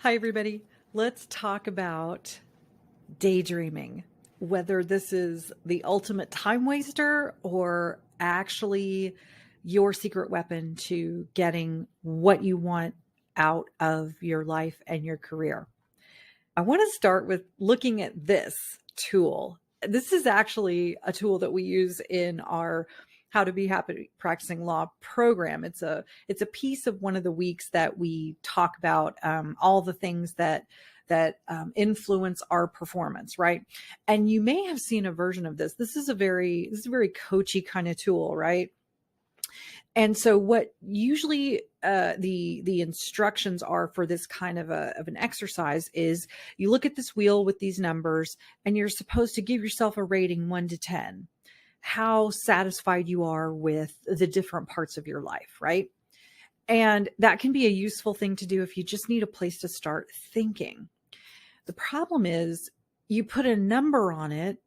Hi, everybody. Let's talk about daydreaming, whether this is the ultimate time waster or actually your secret weapon to getting what you want out of your life and your career. I want to start with looking at this tool. This is actually a tool that we use in our How to Be Happy Practicing Law program. It's a piece of one of the weeks that we talk about all the things that influence our performance, right? And you may have seen a version of this. This is a very coachy kind of tool, right? And so what usually the instructions are for this kind of an exercise is you look at this wheel with these numbers and you're supposed to give yourself a rating 1 to 10, how satisfied you are with the different parts of your life, right? And that can be a useful thing to do if you just need a place to start thinking. The problem is you put a number on it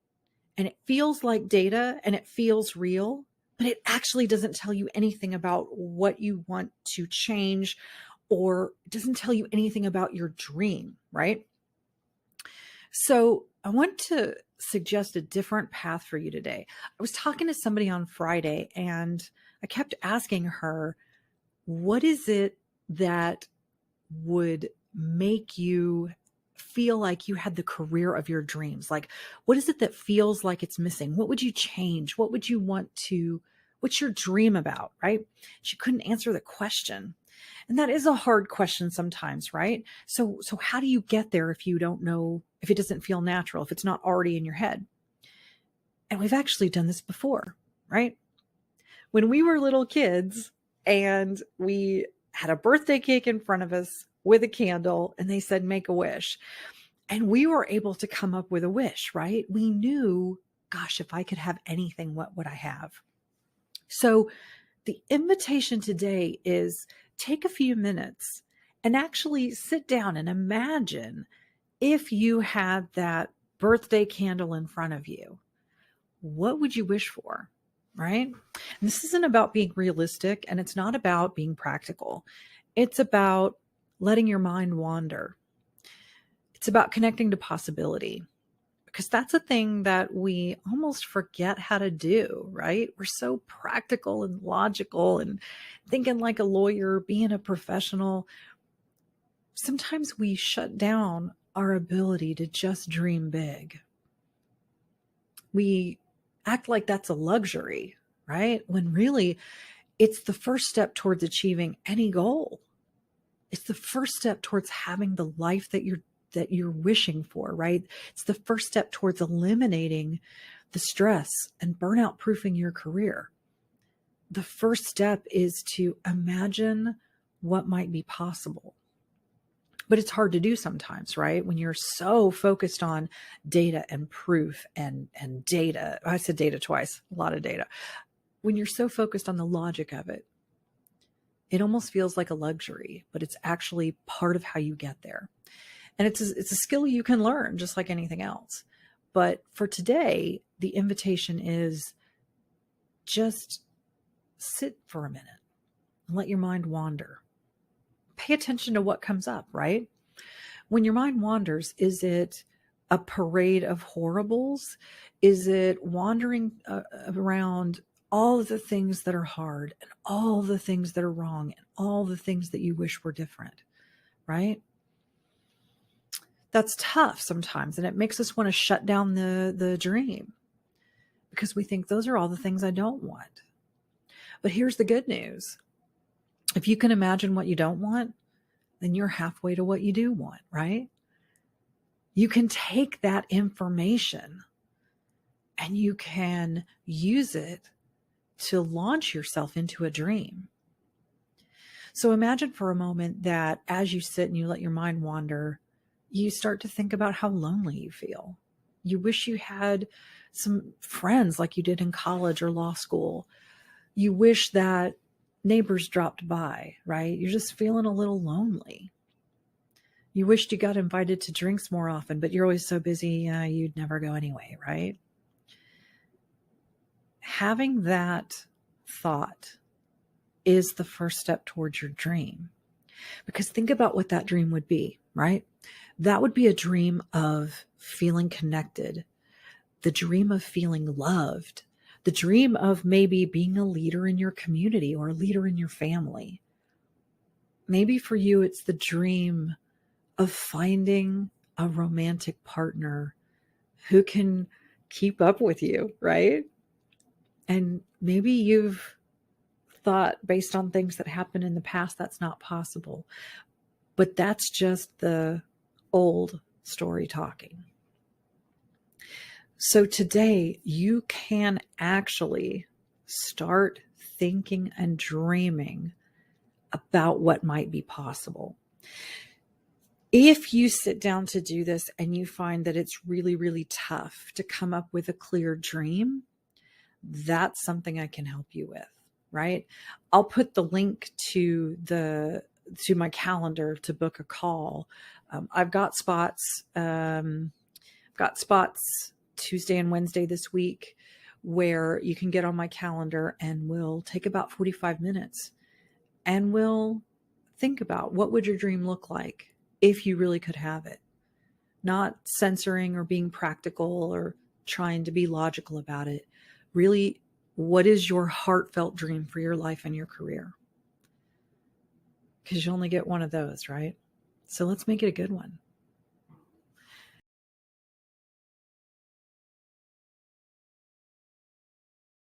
and it feels like data and it feels real, but it actually doesn't tell you anything about what you want to change, or it doesn't tell you anything about your dream, right? So I want to suggest a different path for you today. I was talking to somebody on Friday and I kept asking her, what is it that would make you feel like you had the career of your dreams? Like, what is it that feels like it's missing? What would you change? What's your dream about, right? She couldn't answer the question. And that is a hard question sometimes, right? So how do you get there if you don't know, if it doesn't feel natural, if it's not already in your head? And we've actually done this before, right? When we were little kids and we had a birthday cake in front of us with a candle and they said, make a wish. And we were able to come up with a wish, right? We knew, gosh, if I could have anything, what would I have? So the invitation today is take a few minutes and actually sit down and imagine if you had that birthday candle in front of you, what would you wish for? Right? And this isn't about being realistic and it's not about being practical. It's about letting your mind wander. It's about connecting to possibility, because that's a thing that we almost forget how to do, right? We're so practical and logical and thinking like a lawyer, being a professional. Sometimes we shut down our ability to just dream big. We act like that's a luxury, right? When really it's the first step towards achieving any goal. It's the first step towards having the life that you're wishing for, right? It's the first step towards eliminating the stress and burnout proofing your career. The first step is to imagine what might be possible. But it's hard to do sometimes, right? When you're so focused on data and proof and data. I said data twice, a lot of data. When you're so focused on the logic of it, it almost feels like a luxury, but it's actually part of how you get there. And it's a skill you can learn just like anything else. But for today, the invitation is just sit for a minute and let your mind wander. Pay attention to what comes up, right? When your mind wanders, is it a parade of horribles? Is it wandering around all of the things that are hard and all the things that are wrong and all the things that you wish were different, right? That's tough sometimes, and it makes us want to shut down the dream because we think those are all the things I don't want. But here's the good news. If you can imagine what you don't want, then you're halfway to what you do want, right? You can take that information and you can use it to launch yourself into a dream. So imagine for a moment that as you sit and you let your mind wander, you start to think about how lonely you feel. You wish you had some friends like you did in college or law school. You wish that neighbors dropped by, right? You're just feeling a little lonely. You wished you got invited to drinks more often, but you're always so busy, you'd never go anyway, right? Having that thought is the first step towards your dream. Because think about what that dream would be. right? That would be a dream of feeling connected, the dream of feeling loved, the dream of maybe being a leader in your community or a leader in your family. Maybe for you, it's the dream of finding a romantic partner who can keep up with you, right? And maybe you've thought, based on things that happened in the past, that's not possible. But that's just the old story talking. So today, you can actually start thinking and dreaming about what might be possible. If you sit down to do this and you find that it's really, really tough to come up with a clear dream, that's something I can help you with, right? I'll put the link to my calendar to book a call. I've got spots. I've got spots Tuesday and Wednesday this week where you can get on my calendar, and we'll take about 45 minutes and we'll think about, what would your dream look like if you really could have it? Not censoring or being practical or trying to be logical about it. Really, what is your heartfelt dream for your life and your career? Because you only get one of those, right? So let's make it a good one.